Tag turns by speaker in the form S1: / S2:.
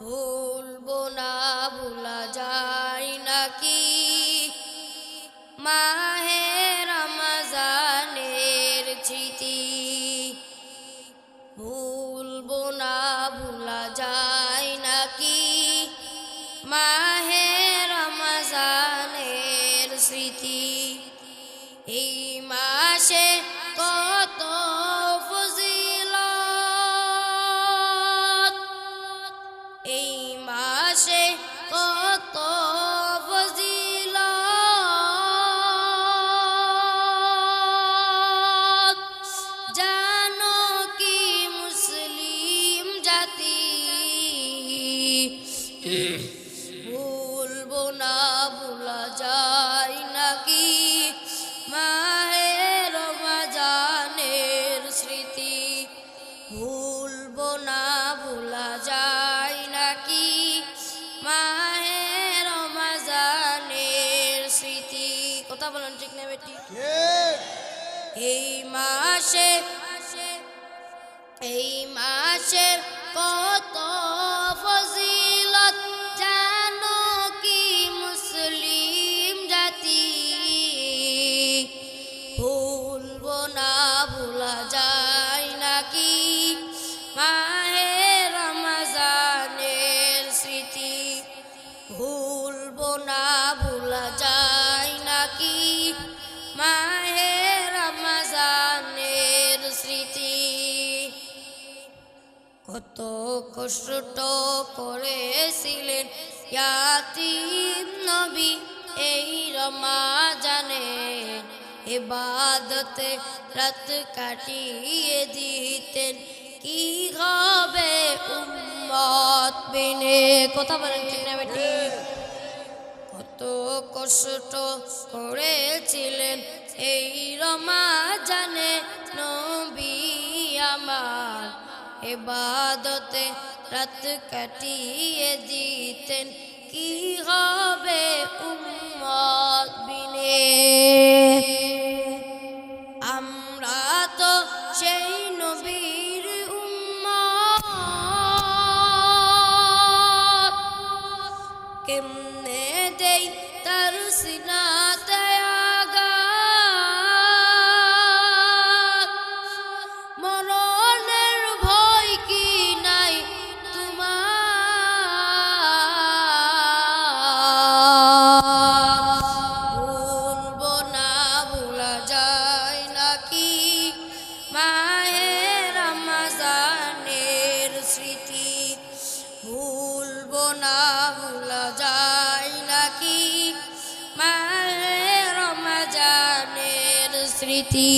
S1: ভুলবো না ভুলা যায় নাকি মাহে রমজানের স্মৃতি। ভুলবো না ভুলা যায় নাকি মাহে রমজানের স্মৃতি। এই মাসে কত ফজিলত, এই মাসে কত ফজিলত, জানো কি মুসলিম জাতি। ভুলবো না ভুলা যায় নাকি মাহে রমজানের স্মৃতি। ভুলবো না ভুলা যায় নাকি মাহে রমজানের স্মৃতি। কথা বলেন ঠিক না বেটি? এই মাসে কত ফজিলত, জানো কি মুসলিম জাতি। ভুলবো না ভুলা যায় নাকি মাহে রমজানের স্মৃতি। ভুলবো না ভুলা যায় নাকি মাহে রমজানের স্মৃতি। কত কষ্ট করেছিলেন ইয়াতীম নবী এই রমজানে, ইবাদতে রাত কাটিয়ে দিতেন, কি হবে উম্মত বিনে। কথা বলেন ঠিক না বেটি? কত কষ্ট করেছিলেন এই রমজানে নবী আমার, ইবাদতে রাত কাটিয়ে দিতেন, কি হবে উম্মত বিনে। আমরা তো সেই নবীর উম্মত, কেমনে দেই তার সিনাতে আঘাত। মরণের ভয় কি নাই তোমার। ভুলবো না ভুলা যায় নাকি মাহে রমজানের স্মৃতি। ভুলবো না ভুলা যায় নাকি মাহে রমজানের স্মৃতি।